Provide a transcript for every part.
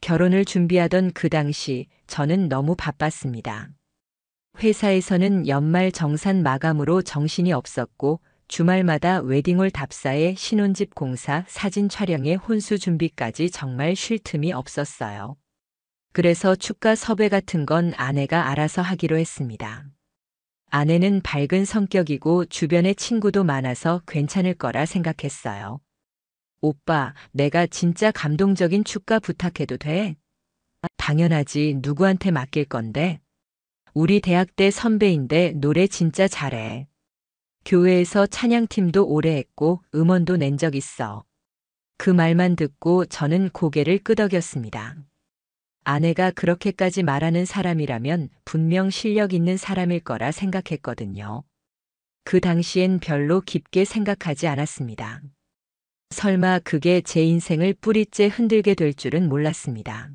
결혼을 준비하던 그 당시 저는 너무 바빴습니다. 회사에서는 연말 정산 마감으로 정신이 없었고 주말마다 웨딩홀 답사에 신혼집 공사, 사진 촬영에 혼수 준비까지 정말 쉴 틈이 없었어요. 그래서 축가 섭외 같은 건 아내가 알아서 하기로 했습니다. 아내는 밝은 성격이고 주변에 친구도 많아서 괜찮을 거라 생각했어요. 오빠, 내가 진짜 감동적인 축가 부탁해도 돼? 당연하지, 누구한테 맡길 건데? 우리 대학 때 선배인데 노래 진짜 잘해. 교회에서 찬양팀도 오래 했고 음원도 낸 적 있어. 그 말만 듣고 저는 고개를 끄덕였습니다. 아내가 그렇게까지 말하는 사람이라면 분명 실력 있는 사람일 거라 생각했거든요. 그 당시엔 별로 깊게 생각하지 않았습니다. 설마 그게 제 인생을 뿌리째 흔들게 될 줄은 몰랐습니다.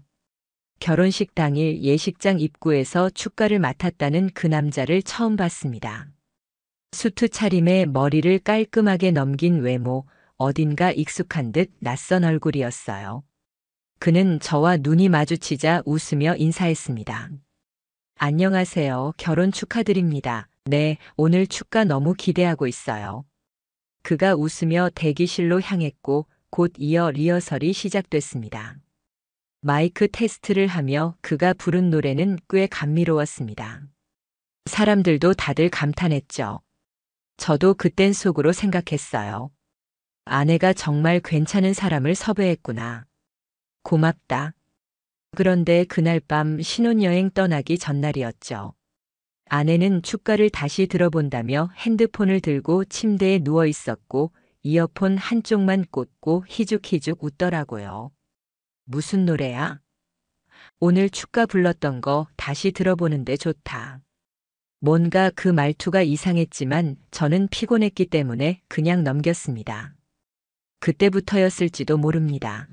결혼식 당일 예식장 입구에서 축가를 맡았다는 그 남자를 처음 봤습니다. 수트 차림에 머리를 깔끔하게 넘긴 외모, 어딘가 익숙한 듯 낯선 얼굴이었어요. 그는 저와 눈이 마주치자 웃으며 인사했습니다. 안녕하세요. 결혼 축하드립니다. 네, 오늘 축가 너무 기대하고 있어요. 그가 웃으며 대기실로 향했고 곧 이어 리허설이 시작됐습니다. 마이크 테스트를 하며 그가 부른 노래는 꽤 감미로웠습니다. 사람들도 다들 감탄했죠. 저도 그땐 속으로 생각했어요. 아내가 정말 괜찮은 사람을 섭외했구나. 고맙다. 그런데 그날 밤 신혼여행 떠나기 전날이었죠. 아내는 축가를 다시 들어본다며 핸드폰을 들고 침대에 누워 있었고 이어폰 한쪽만 꽂고 희죽희죽 웃더라고요. 무슨 노래야? 오늘 축가 불렀던 거 다시 들어보는데 좋다. 뭔가 그 말투가 이상했지만 저는 피곤했기 때문에 그냥 넘겼습니다. 그때부터였을지도 모릅니다.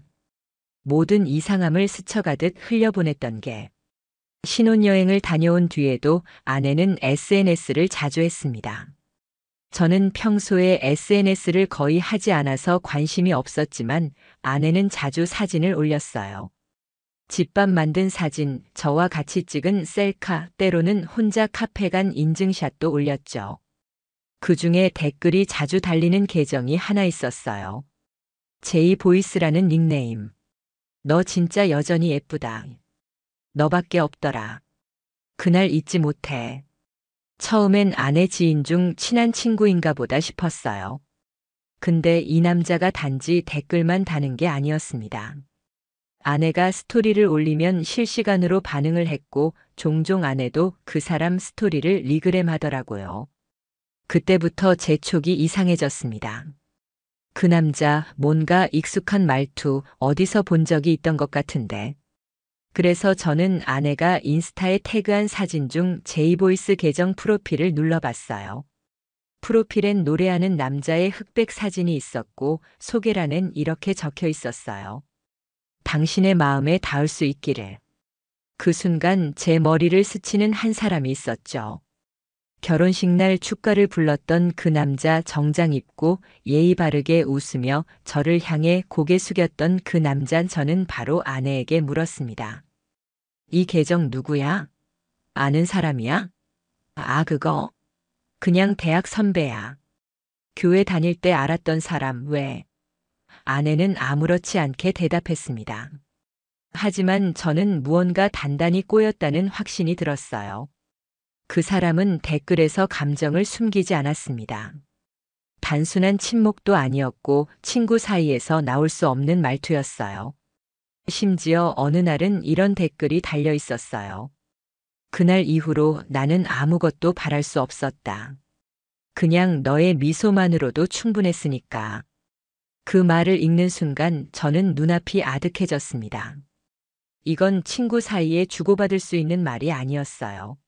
모든 이상함을 스쳐가듯 흘려보냈던 게. 신혼여행을 다녀온 뒤에도 아내는 SNS를 자주 했습니다. 저는 평소에 SNS를 거의 하지 않아서 관심이 없었지만 아내는 자주 사진을 올렸어요. 집밥 만든 사진, 저와 같이 찍은 셀카, 때로는 혼자 카페 간 인증샷도 올렸죠. 그중에 댓글이 자주 달리는 계정이 하나 있었어요. 제이보이스라는 닉네임. 너 진짜 여전히 예쁘다. 너밖에 없더라. 그날 잊지 못해. 처음엔 아내 지인 중 친한 친구인가 보다 싶었어요. 근데 이 남자가 단지 댓글만 다는 게 아니었습니다. 아내가 스토리를 올리면 실시간으로 반응을 했고 종종 아내도 그 사람 스토리를 리그램 하더라고요. 그때부터 제 촉이 이상해졌습니다. 그 남자 뭔가 익숙한 말투 어디서 본 적이 있던 것 같은데. 그래서 저는 아내가 인스타에 태그한 사진 중 제이보이스 계정 프로필을 눌러봤어요. 프로필엔 노래하는 남자의 흑백 사진이 있었고 소개란엔 이렇게 적혀 있었어요. 당신의 마음에 닿을 수 있기를. 그 순간 제 머리를 스치는 한 사람이 있었죠. 결혼식 날 축가를 불렀던 그 남자 정장 입고 예의 바르게 웃으며 저를 향해 고개 숙였던 그 남자 저는 바로 아내에게 물었습니다. 이 계정 누구야? 아는 사람이야? 아, 그거. 그냥 대학 선배야. 교회 다닐 때 알았던 사람 왜? 아내는 아무렇지 않게 대답했습니다. 하지만 저는 무언가 단단히 꼬였다는 확신이 들었어요. 그 사람은 댓글에서 감정을 숨기지 않았습니다. 단순한 침묵도 아니었고 친구 사이에서 나올 수 없는 말투였어요. 심지어 어느 날은 이런 댓글이 달려 있었어요. 그날 이후로 나는 아무것도 바랄 수 없었다. 그냥 너의 미소만으로도 충분했으니까. 그 말을 읽는 순간 저는 눈앞이 아득해졌습니다. 이건 친구 사이에 주고받을 수 있는 말이 아니었어요.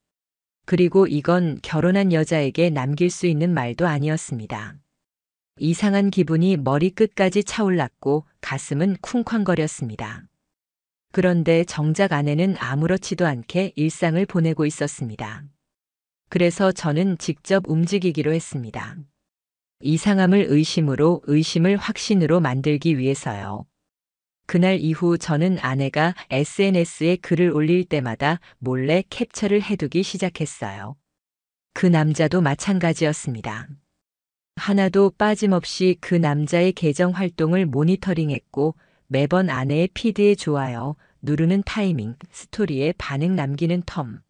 그리고 이건 결혼한 여자에게 남길 수 있는 말도 아니었습니다. 이상한 기분이 머리끝까지 차올랐고 가슴은 쿵쾅거렸습니다. 그런데 정작 아내는 아무렇지도 않게 일상을 보내고 있었습니다. 그래서 저는 직접 움직이기로 했습니다. 이상함을 의심으로, 의심을 확신으로 만들기 위해서요. 그날 이후 저는 아내가 SNS에 글을 올릴 때마다 몰래 캡처를 해두기 시작했어요. 그 남자도 마찬가지였습니다. 하나도 빠짐없이 그 남자의 계정 활동을 모니터링했고 매번 아내의 피드에 좋아요 누르는 타이밍, 스토리에 반응 남기는 텀.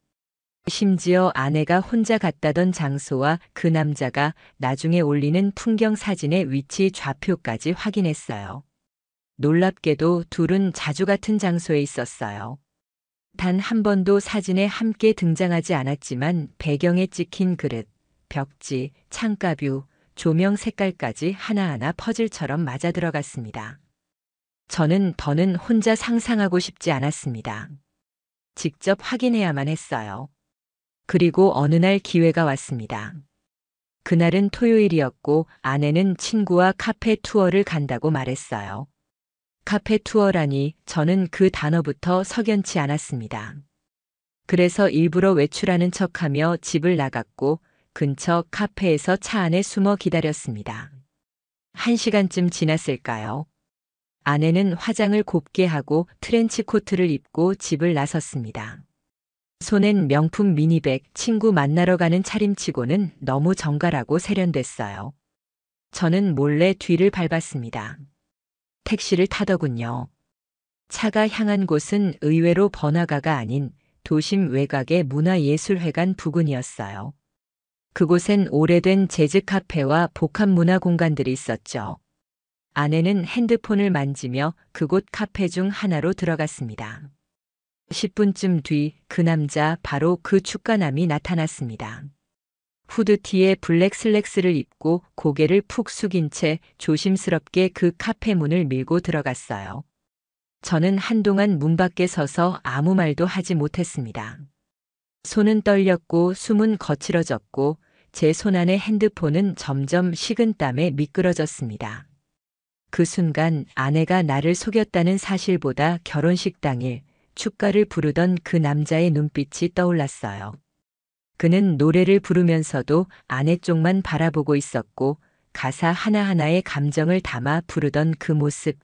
심지어 아내가 혼자 갔다던 장소와 그 남자가 나중에 올리는 풍경 사진의 위치 좌표까지 확인했어요. 놀랍게도 둘은 자주 같은 장소에 있었어요. 단 한 번도 사진에 함께 등장하지 않았지만 배경에 찍힌 그릇, 벽지, 창가뷰, 조명 색깔까지 하나하나 퍼즐처럼 맞아들어갔습니다. 저는 더는 혼자 상상하고 싶지 않았습니다. 직접 확인해야만 했어요. 그리고 어느 날 기회가 왔습니다. 그날은 토요일이었고 아내는 친구와 카페 투어를 간다고 말했어요. 카페 투어라니 저는 그 단어부터 석연치 않았습니다. 그래서 일부러 외출하는 척하며 집을 나갔고 근처 카페에서 차 안에 숨어 기다렸습니다. 1시간쯤 지났을까요? 아내는 화장을 곱게 하고 트렌치 코트를 입고 집을 나섰습니다. 손엔 명품 미니백, 친구 만나러 가는 차림치고는 너무 정갈하고 세련됐어요. 저는 몰래 뒤를 밟았습니다. 택시를 타더군요. 차가 향한 곳은 의외로 번화가가 아닌 도심 외곽의 문화예술회관 부근이었어요. 그곳엔 오래된 재즈 카페와 복합 문화 공간들이 있었죠. 아내는 핸드폰을 만지며 그곳 카페 중 하나로 들어갔습니다. 10분쯤 뒤 그 남자 바로 그 축가남이 나타났습니다. 후드티에 블랙 슬랙스를 입고 고개를 푹 숙인 채 조심스럽게 그 카페 문을 밀고 들어갔어요. 저는 한동안 문 밖에 서서 아무 말도 하지 못했습니다. 손은 떨렸고 숨은 거칠어졌고 제 손안의 핸드폰은 점점 식은땀에 미끄러졌습니다. 그 순간 아내가 나를 속였다는 사실보다 결혼식 당일 축가를 부르던 그 남자의 눈빛이 떠올랐어요. 그는 노래를 부르면서도 아내 쪽만 바라보고 있었고 가사 하나하나에 감정을 담아 부르던 그 모습.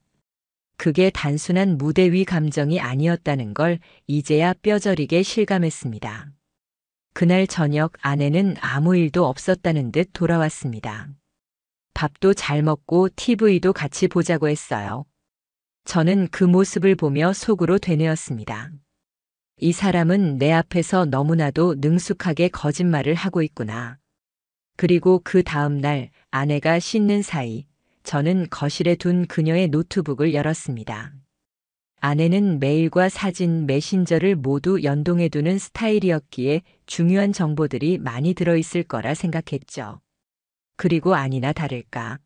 그게 단순한 무대 위 감정이 아니었다는 걸 이제야 뼈저리게 실감했습니다. 그날 저녁 아내는 아무 일도 없었다는 듯 돌아왔습니다. 밥도 잘 먹고 TV도 같이 보자고 했어요. 저는 그 모습을 보며 속으로 되뇌었습니다. 이 사람은 내 앞에서 너무나도 능숙하게 거짓말을 하고 있구나. 그리고 그 다음 날 아내가 씻는 사이 저는 거실에 둔 그녀의 노트북을 열었습니다. 아내는 메일과 사진, 메신저를 모두 연동해두는 스타일이었기에 중요한 정보들이 많이 들어있을 거라 생각했죠. 그리고 아니나 다를까.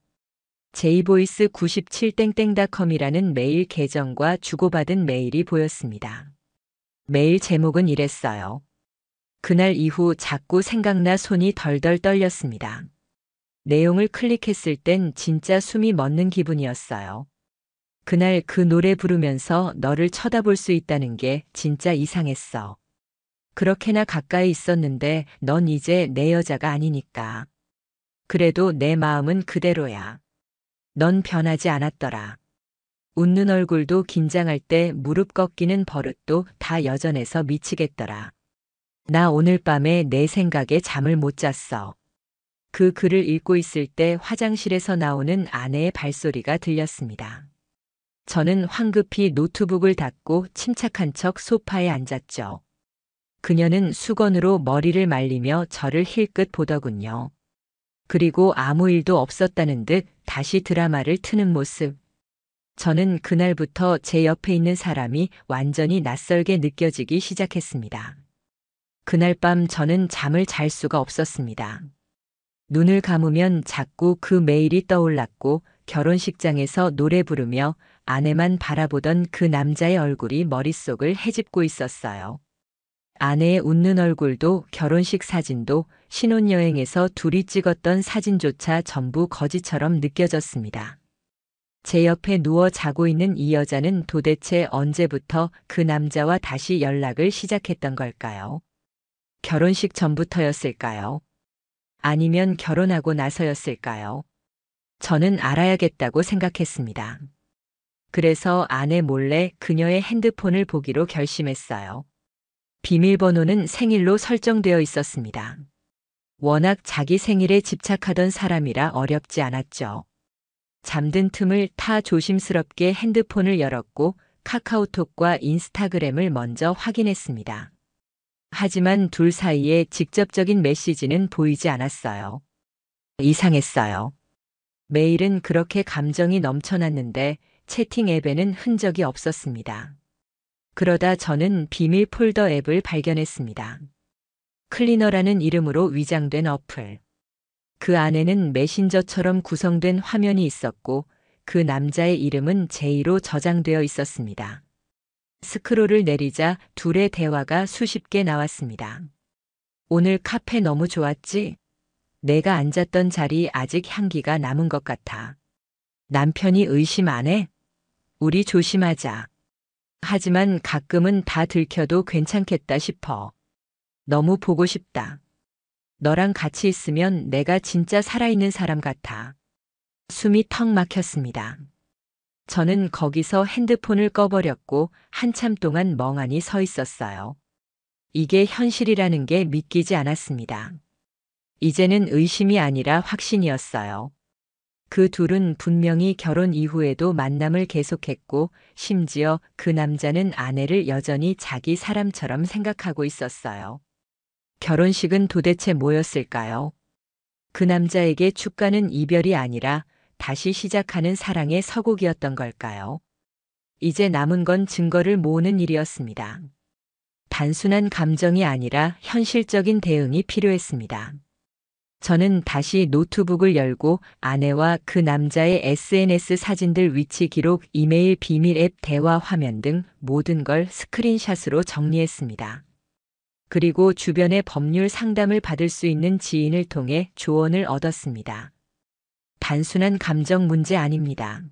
제이보이스 97땡땡닷컴이라는 메일 계정과 주고받은 메일이 보였습니다. 메일 제목은 이랬어요. 그날 이후 자꾸 생각나 손이 덜덜 떨렸습니다. 내용을 클릭했을 땐 진짜 숨이 멎는 기분이었어요. 그날 그 노래 부르면서 너를 쳐다볼 수 있다는 게 진짜 이상했어. 그렇게나 가까이 있었는데 넌 이제 내 여자가 아니니까. 그래도 내 마음은 그대로야. 넌 변하지 않았더라. 웃는 얼굴도 긴장할 때 무릎 꺾이는 버릇도 다 여전해서 미치겠더라. 나 오늘 밤에 내 생각에 잠을 못 잤어. 그 글을 읽고 있을 때 화장실에서 나오는 아내의 발소리가 들렸습니다. 저는 황급히 노트북을 닫고 침착한 척 소파에 앉았죠. 그녀는 수건으로 머리를 말리며 저를 힐끗 보더군요. 그리고 아무 일도 없었다는 듯 다시 드라마를 트는 모습. 저는 그날부터 제 옆에 있는 사람이 완전히 낯설게 느껴지기 시작했습니다. 그날 밤 저는 잠을 잘 수가 없었습니다. 눈을 감으면 자꾸 그 메일이 떠올랐고 결혼식장에서 노래 부르며 아내만 바라보던 그 남자의 얼굴이 머릿속을 헤집고 있었어요. 아내의 웃는 얼굴도 결혼식 사진도 신혼여행에서 둘이 찍었던 사진조차 전부 거짓처럼 느껴졌습니다. 제 옆에 누워 자고 있는 이 여자는 도대체 언제부터 그 남자와 다시 연락을 시작했던 걸까요? 결혼식 전부터였을까요? 아니면 결혼하고 나서였을까요? 저는 알아야겠다고 생각했습니다. 그래서 아내 몰래 그녀의 핸드폰을 보기로 결심했어요. 비밀번호는 생일로 설정되어 있었습니다. 워낙 자기 생일에 집착하던 사람이라 어렵지 않았죠. 잠든 틈을 타 조심스럽게 핸드폰을 열었고 카카오톡과 인스타그램을 먼저 확인했습니다. 하지만 둘 사이에 직접적인 메시지는 보이지 않았어요. 이상했어요. 메일은 그렇게 감정이 넘쳐났는데 채팅 앱에는 흔적이 없었습니다. 그러다 저는 비밀 폴더 앱을 발견했습니다. 클리너라는 이름으로 위장된 어플. 그 안에는 메신저처럼 구성된 화면이 있었고 그 남자의 이름은 제이로 저장되어 있었습니다. 스크롤을 내리자 둘의 대화가 수십 개 나왔습니다. 오늘 카페 너무 좋았지? 내가 앉았던 자리 아직 향기가 남은 것 같아. 남편이 의심 안 해? 우리 조심하자. 하지만 가끔은 다 들켜도 괜찮겠다 싶어. 너무 보고 싶다. 너랑 같이 있으면 내가 진짜 살아있는 사람 같아. 숨이 턱 막혔습니다. 저는 거기서 핸드폰을 꺼버렸고 한참 동안 멍하니 서 있었어요. 이게 현실이라는 게 믿기지 않았습니다. 이제는 의심이 아니라 확신이었어요. 그 둘은 분명히 결혼 이후에도 만남을 계속했고 심지어 그 남자는 아내를 여전히 자기 사람처럼 생각하고 있었어요. 결혼식은 도대체 뭐였을까요? 그 남자에게 축가는 이별이 아니라 다시 시작하는 사랑의 서곡이었던 걸까요? 이제 남은 건 증거를 모으는 일이었습니다. 단순한 감정이 아니라 현실적인 대응이 필요했습니다. 저는 다시 노트북을 열고 아내와 그 남자의 SNS 사진들 위치 기록, 이메일, 비밀 앱, 대화 화면 등 모든 걸 스크린샷으로 정리했습니다. 그리고 주변의 법률 상담을 받을 수 있는 지인을 통해 조언을 얻었습니다. 단순한 감정 문제 아닙니다.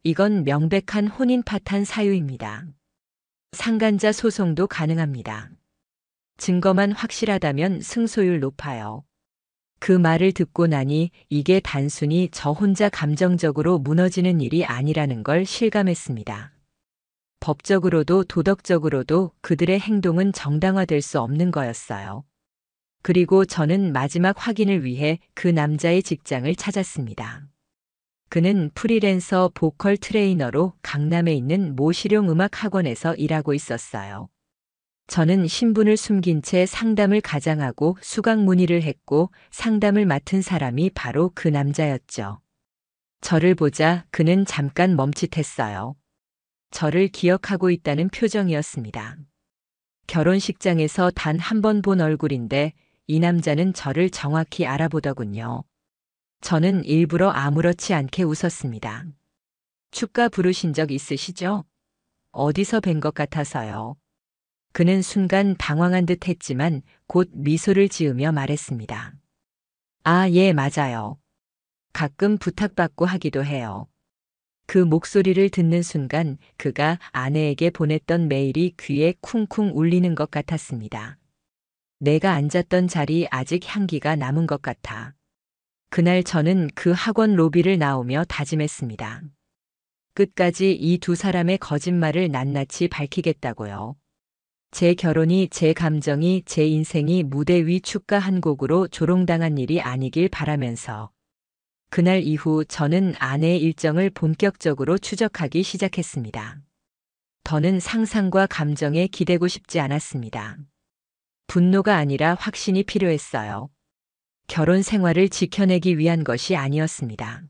이건 명백한 혼인 파탄 사유입니다. 상간자 소송도 가능합니다. 증거만 확실하다면 승소율 높아요. 그 말을 듣고 나니 이게 단순히 저 혼자 감정적으로 무너지는 일이 아니라는 걸 실감했습니다. 법적으로도 도덕적으로도 그들의 행동은 정당화될 수 없는 거였어요. 그리고 저는 마지막 확인을 위해 그 남자의 직장을 찾았습니다. 그는 프리랜서 보컬 트레이너로 강남에 있는 모 실용음악 학원에서 일하고 있었어요. 저는 신분을 숨긴 채 상담을 가장하고 수강 문의를 했고 상담을 맡은 사람이 바로 그 남자였죠. 저를 보자 그는 잠깐 멈칫했어요. 저를 기억하고 있다는 표정이었습니다. 결혼식장에서 단 한 번 본 얼굴인데 이 남자는 저를 정확히 알아보더군요. 저는 일부러 아무렇지 않게 웃었습니다. 축가 부르신 적 있으시죠? 어디서 뵌 것 같아서요. 그는 순간 당황한 듯 했지만 곧 미소를 지으며 말했습니다. 아, 예, 맞아요. 가끔 부탁받고 하기도 해요. 그 목소리를 듣는 순간 그가 아내에게 보냈던 메일이 귀에 쿵쿵 울리는 것 같았습니다. 내가 앉았던 자리 아직 향기가 남은 것 같아. 그날 저는 그 학원 로비를 나오며 다짐했습니다. 끝까지 이 두 사람의 거짓말을 낱낱이 밝히겠다고요. 제 결혼이, 제 감정이, 제 인생이 무대 위 축가 한 곡으로 조롱당한 일이 아니길 바라면서 그날 이후 저는 아내의 일정을 본격적으로 추적하기 시작했습니다. 더는 상상과 감정에 기대고 싶지 않았습니다. 분노가 아니라 확신이 필요했어요. 결혼 생활을 지켜내기 위한 것이 아니었습니다.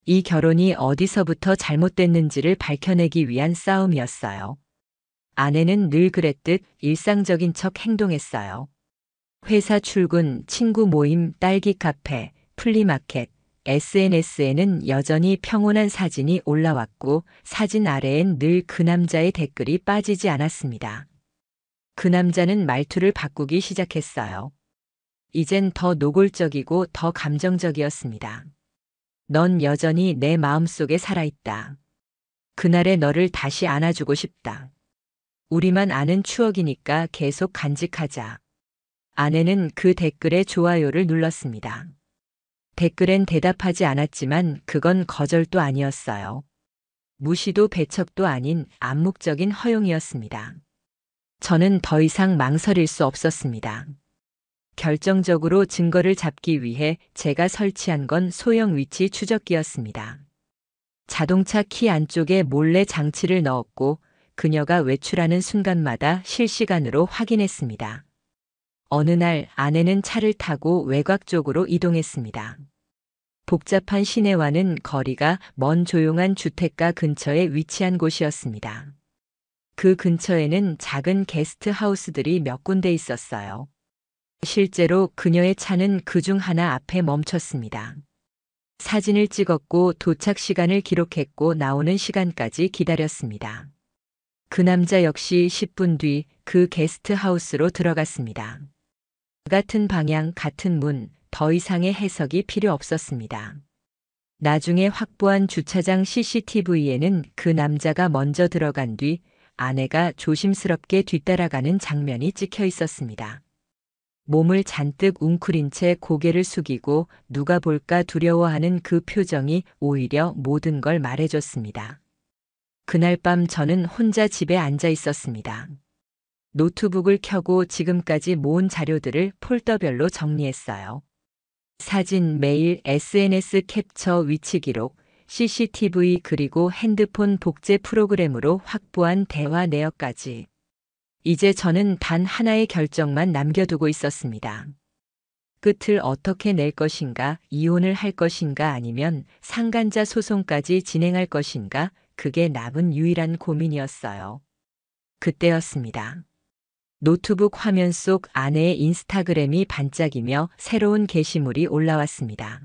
이 결혼이 어디서부터 잘못됐는지를 밝혀내기 위한 싸움이었어요. 아내는 늘 그랬듯 일상적인 척 행동했어요. 회사 출근, 친구 모임, 딸기 카페, 플리마켓, SNS에는 여전히 평온한 사진이 올라왔고 사진 아래엔 늘 그 남자의 댓글이 빠지지 않았습니다. 그 남자는 말투를 바꾸기 시작했어요. 이젠 더 노골적이고 더 감정적이었습니다. 넌 여전히 내 마음속에 살아있다. 그날의 너를 다시 안아주고 싶다. 우리만 아는 추억이니까 계속 간직하자. 아내는 그 댓글에 좋아요를 눌렀습니다. 댓글엔 대답하지 않았지만 그건 거절도 아니었어요. 무시도 배척도 아닌 암묵적인 허용이었습니다. 저는 더 이상 망설일 수 없었습니다. 결정적으로 증거를 잡기 위해 제가 설치한 건 소형 위치 추적기였습니다. 자동차 키 안쪽에 몰래 장치를 넣었고 그녀가 외출하는 순간마다 실시간으로 확인했습니다. 어느 날 아내는 차를 타고 외곽 쪽으로 이동했습니다. 복잡한 시내와는 거리가 먼 조용한 주택가 근처에 위치한 곳이었습니다. 그 근처에는 작은 게스트 하우스들이 몇 군데 있었어요. 실제로 그녀의 차는 그중 하나 앞에 멈췄습니다. 사진을 찍었고 도착 시간을 기록했고 나오는 시간까지 기다렸습니다. 그 남자 역시 10분 뒤 그 게스트 하우스로 들어갔습니다. 같은 방향, 같은 문, 더 이상의 해석이 필요 없었습니다. 나중에 확보한 주차장 CCTV에는 그 남자가 먼저 들어간 뒤 아내가 조심스럽게 뒤따라가는 장면이 찍혀 있었습니다. 몸을 잔뜩 웅크린 채 고개를 숙이고 누가 볼까 두려워하는 그 표정이 오히려 모든 걸 말해줬습니다. 그날 밤 저는 혼자 집에 앉아 있었습니다. 노트북을 켜고 지금까지 모은 자료들을 폴더별로 정리했어요. 사진, 메일, SNS 캡처, 위치 기록, CCTV 그리고 핸드폰 복제 프로그램으로 확보한 대화 내역까지. 이제 저는 단 하나의 결정만 남겨두고 있었습니다. 끝을 어떻게 낼 것인가, 이혼을 할 것인가 아니면 상간자 소송까지 진행할 것인가, 그게 남은 유일한 고민이었어요. 그때였습니다. 노트북 화면 속 아내의 인스타그램이 반짝이며 새로운 게시물이 올라왔습니다.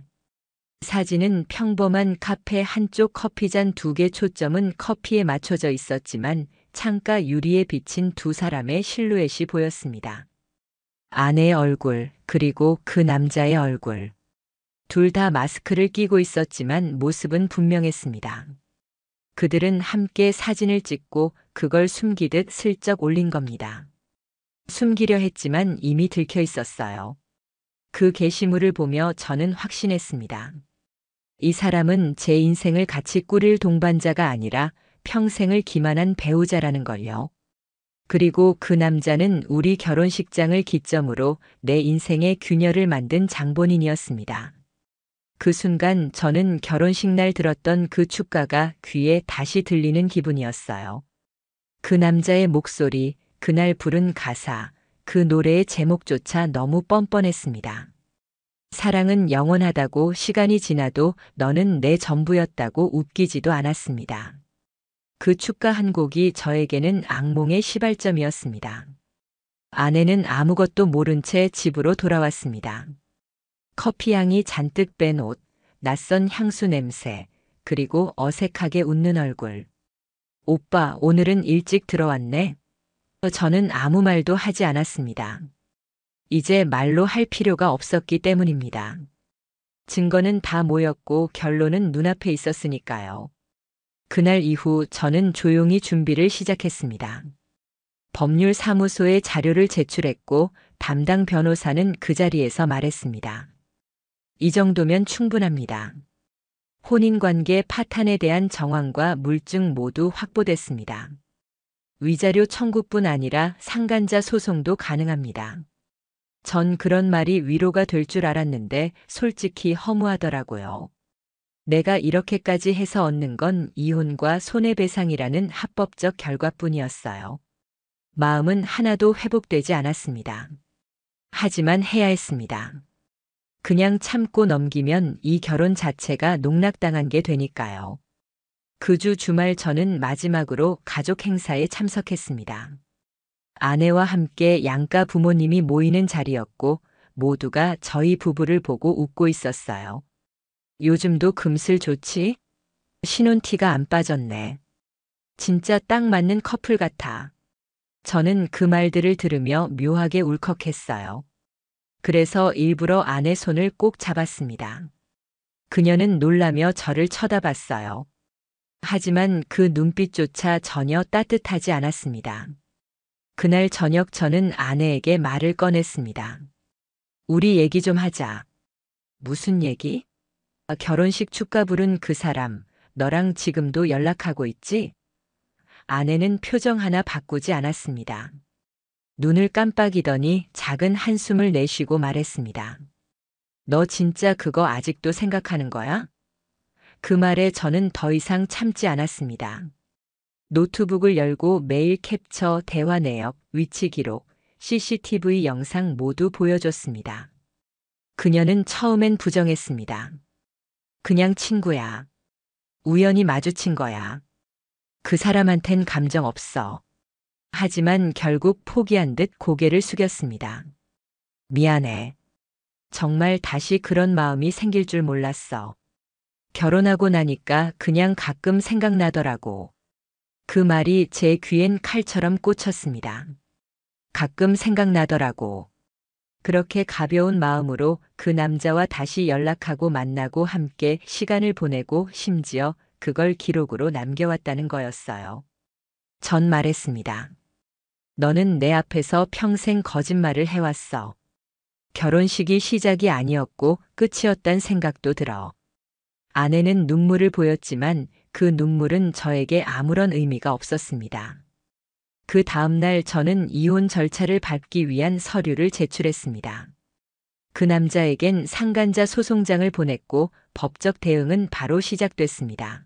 사진은 평범한 카페 한쪽 커피잔 2개, 초점은 커피에 맞춰져 있었지만 창가 유리에 비친 두 사람의 실루엣이 보였습니다. 아내의 얼굴, 그리고 그 남자의 얼굴. 둘 다 마스크를 끼고 있었지만 모습은 분명했습니다. 그들은 함께 사진을 찍고 그걸 숨기듯 슬쩍 올린 겁니다. 숨기려 했지만 이미 들켜 있었어요. 그 게시물을 보며 저는 확신했습니다. 이 사람은 제 인생을 같이 꾸릴 동반자가 아니라 평생을 기만한 배우자라는 걸요. 그리고 그 남자는 우리 결혼식장을 기점으로 내 인생의 균열을 만든 장본인이었습니다. 그 순간 저는 결혼식 날 들었던 그 축가가 귀에 다시 들리는 기분이었어요. 그 남자의 목소리, 그날 부른 가사, 그 노래의 제목조차 너무 뻔뻔했습니다. 사랑은 영원하다고, 시간이 지나도 너는 내 전부였다고 웃기지도 않았습니다. 그 축가 한 곡이 저에게는 악몽의 시발점이었습니다. 아내는 아무것도 모른 채 집으로 돌아왔습니다. 커피향이 잔뜩 뺀 옷, 낯선 향수 냄새, 그리고 어색하게 웃는 얼굴. 오빠, 오늘은 일찍 들어왔네? 저는 아무 말도 하지 않았습니다. 이제 말로 할 필요가 없었기 때문입니다. 증거는 다 모였고 결론은 눈앞에 있었으니까요. 그날 이후 저는 조용히 준비를 시작했습니다. 법률사무소에 자료를 제출했고 담당 변호사는 그 자리에서 말했습니다. 이 정도면 충분합니다. 혼인관계 파탄에 대한 정황과 물증 모두 확보됐습니다. 위자료 청구뿐 아니라 상간자 소송도 가능합니다. 전 그런 말이 위로가 될 줄 알았는데 솔직히 허무하더라고요. 내가 이렇게까지 해서 얻는 건 이혼과 손해배상이라는 합법적 결과뿐이었어요. 마음은 하나도 회복되지 않았습니다. 하지만 해야 했습니다. 그냥 참고 넘기면 이 결혼 자체가 농락당한 게 되니까요. 그 주 주말 저는 마지막으로 가족 행사에 참석했습니다. 아내와 함께 양가 부모님이 모이는 자리였고 모두가 저희 부부를 보고 웃고 있었어요. 요즘도 금슬 좋지? 신혼티가 안 빠졌네. 진짜 딱 맞는 커플 같아. 저는 그 말들을 들으며 묘하게 울컥했어요. 그래서 일부러 아내 손을 꼭 잡았습니다. 그녀는 놀라며 저를 쳐다봤어요. 하지만 그 눈빛조차 전혀 따뜻하지 않았습니다. 그날 저녁 저는 아내에게 말을 꺼냈습니다. 우리 얘기 좀 하자. 무슨 얘기? 결혼식 축가 부른 그 사람, 너랑 지금도 연락하고 있지? 아내는 표정 하나 바꾸지 않았습니다. 눈을 깜빡이더니 작은 한숨을 내쉬고 말했습니다. 너 진짜 그거 아직도 생각하는 거야? 그 말에 저는 더 이상 참지 않았습니다. 노트북을 열고 메일 캡처, 대화 내역, 위치 기록, CCTV 영상 모두 보여줬습니다. 그녀는 처음엔 부정했습니다. 그냥 친구야. 우연히 마주친 거야. 그 사람한텐 감정 없어. 하지만 결국 포기한 듯 고개를 숙였습니다. 미안해. 정말 다시 그런 마음이 생길 줄 몰랐어. 결혼하고 나니까 그냥 가끔 생각나더라고. 그 말이 제 귀엔 칼처럼 꽂혔습니다. 가끔 생각나더라고. 그렇게 가벼운 마음으로 그 남자와 다시 연락하고 만나고 함께 시간을 보내고 심지어 그걸 기록으로 남겨왔다는 거였어요. 전 말했습니다. 너는 내 앞에서 평생 거짓말을 해왔어. 결혼식이 시작이 아니었고 끝이었단 생각도 들어. 아내는 눈물을 보였지만 그 눈물은 저에게 아무런 의미가 없었습니다. 그 다음날 저는 이혼 절차를 밟기 위한 서류를 제출했습니다. 그 남자에겐 상간자 소송장을 보냈고 법적 대응은 바로 시작됐습니다.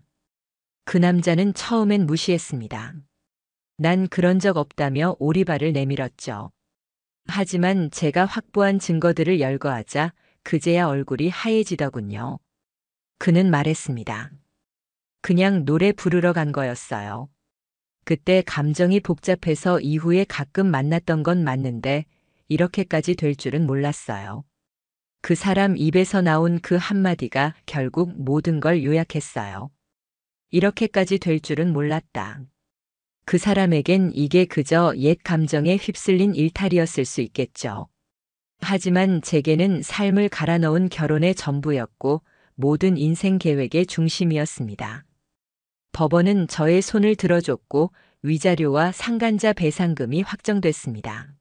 그 남자는 처음엔 무시했습니다. 난 그런 적 없다며 오리발을 내밀었죠. 하지만 제가 확보한 증거들을 열거하자 그제야 얼굴이 하얘지더군요. 그는 말했습니다. 그냥 노래 부르러 간 거였어요. 그때 감정이 복잡해서 이후에 가끔 만났던 건 맞는데 이렇게까지 될 줄은 몰랐어요. 그 사람 입에서 나온 그 한마디가 결국 모든 걸 요약했어요. 이렇게까지 될 줄은 몰랐다. 그 사람에겐 이게 그저 옛 감정에 휩쓸린 일탈이었을 수 있겠죠. 하지만 제게는 삶을 갈아넣은 결혼의 전부였고 모든 인생 계획의 중심이었습니다. 법원은 저의 손을 들어줬고 위자료와 상간자 배상금이 확정됐습니다.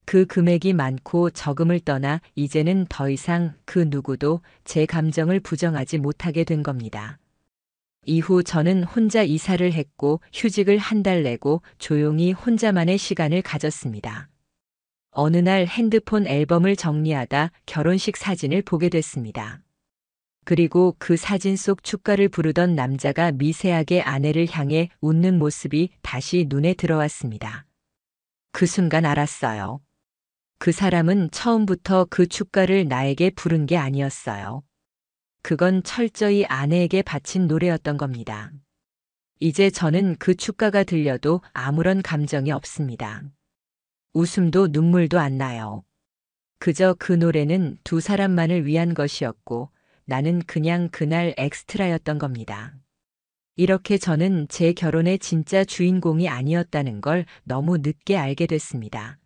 그 금액이 많고 적음을 떠나 이제는 더 이상 그 누구도 제 감정을 부정하지 못하게 된 겁니다. 이후 저는 혼자 이사를 했고 휴직을 한 달 내고 조용히 혼자만의 시간을 가졌습니다. 어느 날 핸드폰 앨범을 정리하다 결혼식 사진을 보게 됐습니다. 그리고 그 사진 속 축가를 부르던 남자가 미세하게 아내를 향해 웃는 모습이 다시 눈에 들어왔습니다. 그 순간 알았어요. 그 사람은 처음부터 그 축가를 나에게 부른 게 아니었어요. 그건 철저히 아내에게 바친 노래였던 겁니다. 이제 저는 그 축가가 들려도 아무런 감정이 없습니다. 웃음도 눈물도 안 나요. 그저 그 노래는 두 사람만을 위한 것이었고 나는 그냥 그날 엑스트라였던 겁니다. 이렇게 저는 제 결혼의 진짜 주인공이 아니었다는 걸 너무 늦게 알게 됐습니다.